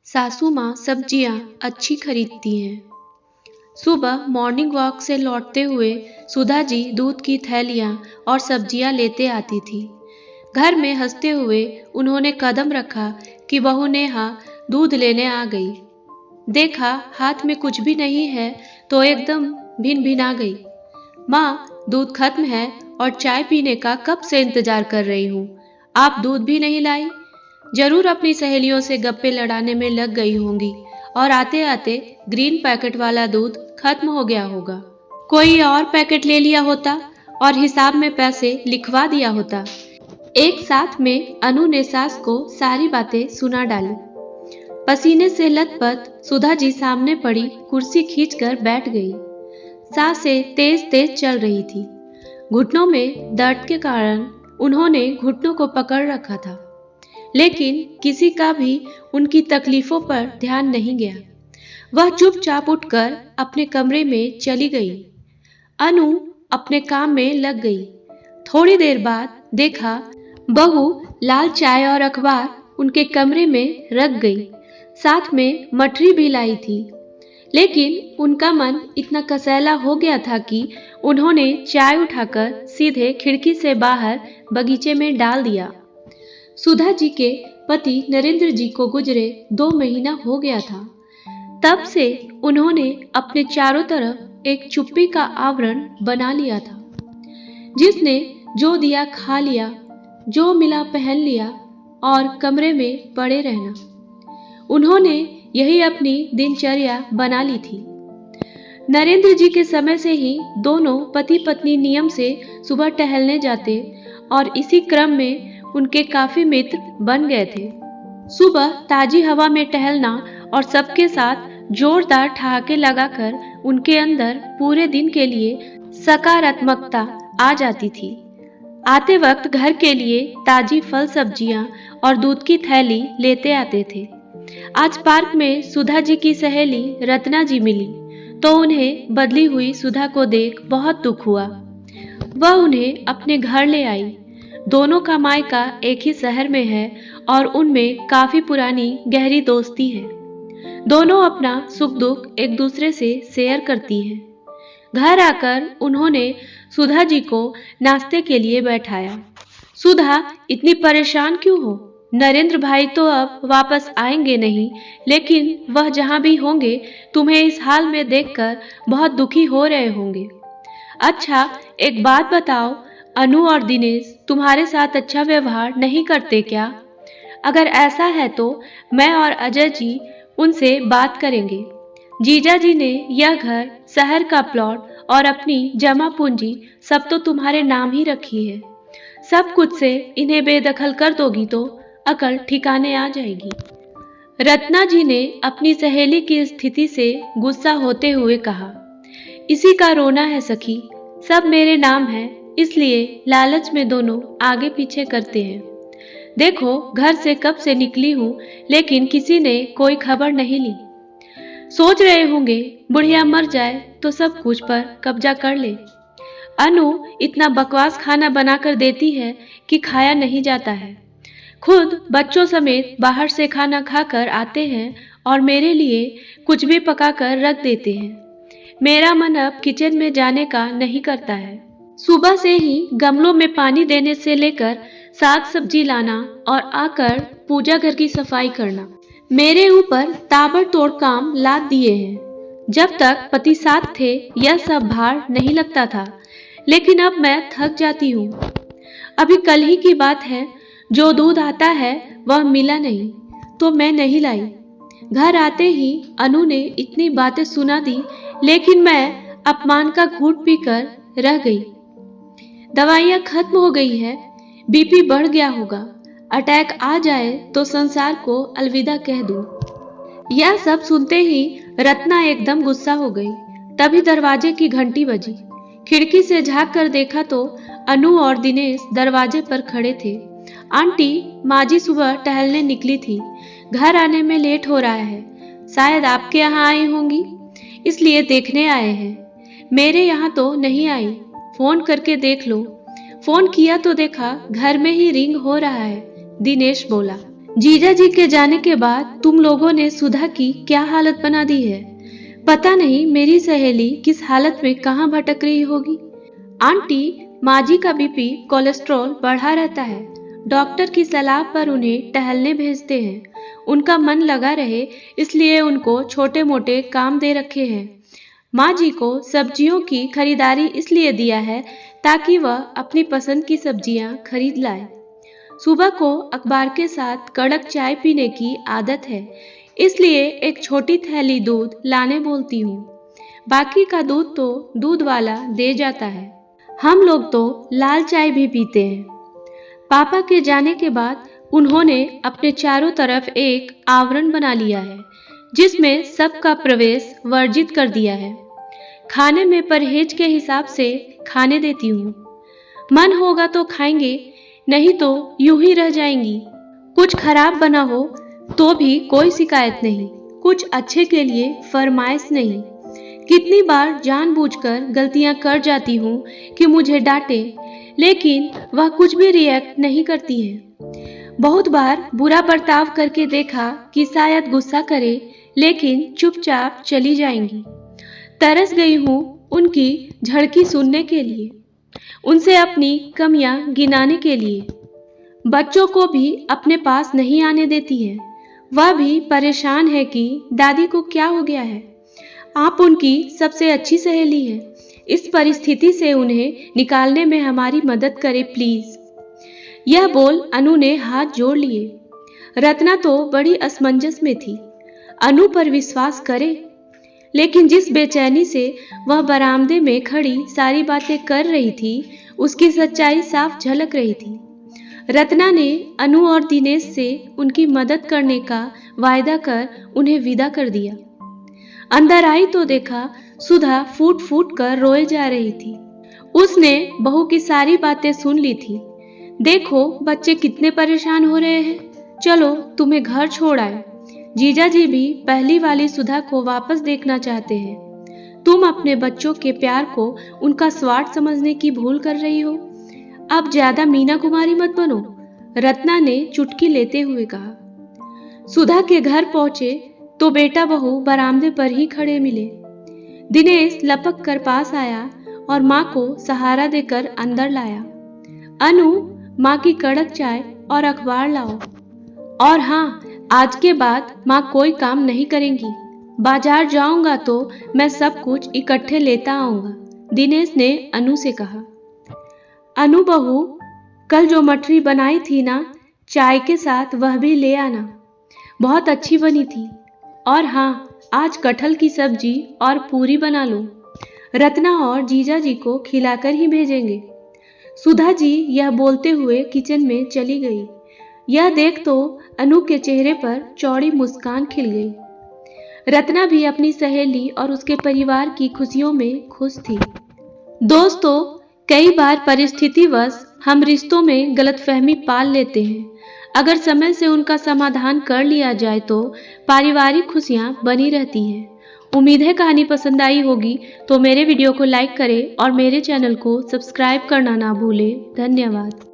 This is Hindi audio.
सासू माँ सब्जियाँ अच्छी खरीदती हैं। सुबह मॉर्निंग वॉक से लौटते हुए सुधा जी दूध की थैलियाँ और सब्जियाँ लेते आती थी। घर में हंसते हुए उन्होंने कदम रखा कि बहू नेहा दूध लेने आ गई। देखा हाथ में कुछ भी नहीं है तो एकदम भिन भिना गई। माँ, दूध खत्म है और चाय पीने का कब से इंतजार कर रही हूँ। आप दूध भी नहीं लाई? जरूर अपनी सहेलियों से गप्पे लड़ाने में लग गई होंगी और आते आते ग्रीन पैकेट वाला दूध खत्म हो गया होगा। कोई और पैकेट ले लिया होता और हिसाब में पैसे लिखवा दिया होता। एक साथ में अनु ने सास को सारी बातें सुना डाली। पसीने से लथपथ सुधा जी सामने पड़ी कुर्सी खींचकर बैठ गई। सांसें तेज तेज चल रही थी। घुटनों में दर्द के कारण उन्होंने घुटनों को पकड़ रखा था, लेकिन किसी का भी उनकी तकलीफों पर ध्यान नहीं गया। वह चुपचाप उठकर अपने कमरे में चली गई। अनु अपने काम में लग गई। थोड़ी देर बाद देखा बहू लाल चाय और अखबार उनके कमरे में रख गई। साथ में मठरी भी लाई थी, लेकिन उनका मन इतना कसैला हो गया था कि उन्होंने चाय उठाकर सीधे खिड़की से बाहर बगीचे में डाल दिया। सुधा जी के पति नरेंद्र जी को गुजरे 2 महीना हो गया था। तब से उन्होंने अपने चारों तरफ एक चुप्पी का आवरण बना लिया था, जिसने जो दिया खा लिया, जो मिला पहन लिया और कमरे में पड़े रहना। उन्होंने यही अपनी दिनचर्या बना ली थी। नरेंद्र जी के समय से ही दोनों पति पत्नी नियम से सुबह टहलने जाते और इसी क्रम में उनके काफी मित्र बन गए थे। सुबह ताजी हवा में टहलना और सबके साथ जोरदार ठहाके लगाकर उनके अंदर पूरे दिन के लिए सकारात्मकता आ जाती थी। आते वक्त घर के लिए ताजी फल सब्जियां और दूध की थैली लेते आते थे। आज पार्क में सुधा जी की सहेली रत्ना जी मिली तो उन्हें बदली हुई सुधा को देख बहुत दुख हुआ। वह उन्हें अपने घर ले आई। दोनों का मायका एक ही शहर में है और उनमें काफी पुरानी गहरी दोस्ती है। दोनों अपना सुख दुख एक दूसरे से शेयर करती हैं। घर आकर उन्होंने सुधा जी को नाश्ते के लिए बैठाया। सुधा, इतनी परेशान क्यों हो? नरेंद्र भाई तो अब वापस आएंगे नहीं, लेकिन वह जहां भी होंगे तुम्हें इस हाल में देखकर बहुत दुखी हो रहे होंगे। अच्छा, एक बात बताओ, अनु और दिनेश तुम्हारे साथ अच्छा व्यवहार नहीं करते क्या? अगर ऐसा है तो मैं और अजय जी उनसे बात करेंगे। जीजा जी ने यह घर, शहर का प्लॉट और अपनी जमा पूंजी सब तो तुम्हारे नाम ही रखी है। सब कुछ से इन्हें बेदखल कर दोगी तो अकल ठिकाने आ जाएगी। रत्ना जी ने अपनी सहेली की स्थिति से गुस्सा होते हुए कहा, इसी का रोना है सखी। सब मेरे नाम है, इसलिए लालच में दोनों आगे पीछे करते हैं। देखो, घर से कब से निकली हूँ, लेकिन किसी ने कोई खबर नहीं ली। सोच रहे होंगे बुढ़िया मर जाए तो सब कुछ पर कब्जा कर ले। अनु इतना बकवास खाना बनाकर देती है कि खाया नहीं जाता है। खुद बच्चों समेत बाहर से खाना खाकर आते हैं और मेरे लिए कुछ भी पकाकर रख देते हैं। मेरा मन अब किचन में जाने का नहीं करता है। सुबह से ही गमलों में पानी देने से लेकर साग सब्जी लाना और आकर पूजा घर की सफाई करना मेरे ऊपर ताबड़तोड़ काम लाद दिए हैं। जब तक पति साथ थे यह सब भार नहीं लगता था, लेकिन अब मैं थक जाती हूँ। अभी कल ही की बात है, जो दूध आता है वह मिला नहीं तो मैं नहीं लाई। घर आते ही अनु ने इतनी बातें सुना दी, लेकिन मैं अपमान का घूंट पीकर रह गई। दवाइयाँ खत्म हो गई है, बीपी बढ़ गया होगा, अटैक आ जाए तो संसार को अलविदा कह दूं। यह सब सुनते ही रत्ना एकदम गुस्सा हो गई। तभी दरवाजे की घंटी बजी। खिड़की से झांक कर देखा तो अनु और दिनेश दरवाजे पर खड़े थे। आंटी, माजी सुबह टहलने निकली थी, घर आने में लेट हो रहा है। शायद आपके यहाँ आई होंगी, इसलिए देखने आए हैं। मेरे यहाँ तो नहीं आई, फोन करके देख लो। फोन किया तो देखा घर में ही रिंग हो रहा है। दिनेश बोला। जीजा जी के जाने के बाद तुम लोगों ने सुधा की क्या हालत बना दी है। पता नहीं मेरी सहेली किस हालत में कहाँ भटक रही होगी। आंटी, माजी का बीपी कोलेस्ट्रॉल बढ़ा रहता है। डॉक्टर की सलाह पर उन्हें टहलने भेजते हैं। उनका मन लगा रहे इसलिए उनको छोटे मोटे काम दे रखे हैं। माँ जी को सब्जियों की खरीदारी इसलिए दिया है ताकि वह अपनी पसंद की सब्जियां खरीद लाए। सुबह को अखबार के साथ कड़क चाय पीने की आदत है, इसलिए एक छोटी थैली दूध लाने बोलती हूँ। बाकी का दूध तो दूध वाला दे जाता है। हम लोग तो लाल चाय भी पीते हैं। पापा के जाने के बाद उन्होंने अपने चारों तरफ एक आवरण बना लिया है जिसमें सबका प्रवेश वर्जित कर दिया है। खाने में परहेज के हिसाब से खाने देती हूँ। मन होगा तो खाएंगे, नहीं तो यूं ही रह जाएंगी। कुछ खराब बना हो तो भी कोई शिकायत नहीं, कुछ अच्छे के लिए फरमाइश नहीं। कितनी बार जानबूझकर गलतियां कर जाती हूँ कि मुझे डांटे, लेकिन वह कुछ भी रिएक्ट नहीं करती है। बहुत बार बुरा बर्ताव करके देखा कि शायद गुस्सा करे, लेकिन चुपचाप चली जाएंगी। तरस गई हूँ उनकी झड़की सुनने के लिए, उनसे अपनी कमियां गिनाने के लिए। बच्चों को भी अपने पास नहीं आने देती है। वह भी परेशान है कि दादी को क्या हो गया है। आप उनकी सबसे अच्छी सहेली हैं। इस परिस्थिति से उन्हें निकालने में हमारी मदद करें प्लीज। यह बोल अनु ने हाथ जोड़ लिए। रत्ना तो बड़ी असमंजस में थी। अनु पर विश्वास करे, लेकिन जिस बेचैनी से वह बरामदे में खड़ी सारी बातें कर रही थी, उसकी सच्चाई साफ झलक रही थी। रत्ना ने अनु और दिनेश से उनकी मदद करने का वायदा कर उन्हें विदा कर दिया। अंदर आई तो देखा सुधा फूट फूट कर रोए जा रही थी। उसने बहू की सारी बातें सुन ली थी। देखो बच्चे कितने परेशान हो रहे हैं, चलो तुम्हें घर छोड़ आए। जीजा जी भी पहली वाली सुधा को वापस देखना चाहते हैं। तुम अपने बच्चों के प्यार को उनका स्वार्थ समझने की भूल कर रही हो। अब ज्यादा मीना कुमारी मत बनो, रत्ना ने चुटकी लेते हुए कहा। सुधा के घर पहुंचे तो बेटा बहू बरामदे पर ही खड़े मिले। दिनेश लपक कर पास आया और माँ को सहारा देकर अंदर लाया। अनु, माँ की कड़क चाय और अखबार लाओ। और हाँ, आज के बाद माँ कोई काम नहीं करेंगी। बाजार जाऊंगा तो मैं सब कुछ इकट्ठे लेता आऊंगा, दिनेश ने अनु से कहा। अनु बहू, कल जो मठरी बनाई थी ना चाय के साथ, वह भी ले आना, बहुत अच्छी बनी थी। और हाँ, आज कटहल की सब्जी और पूरी बना लो। रत्ना और जीजा जी को खिलाकर ही भेजेंगे। सुधा जी यह बोलते हुए किचन में चली गई। यह देख तो अनु के चेहरे पर चौड़ी मुस्कान खिल गई। रत्ना भी अपनी सहेली और उसके परिवार की खुशियों में खुश थी। दोस्तों, कई बार परिस्थितिवश हम रिश्तों में गलतफहमी पाल लेते हैं। अगर समय से उनका समाधान कर लिया जाए तो पारिवारिक खुशियां बनी रहती हैं। उम्मीद है कहानी पसंद आई होगी, तो मेरे वीडियो को लाइक करें और मेरे चैनल को सब्सक्राइब करना ना भूलें। धन्यवाद।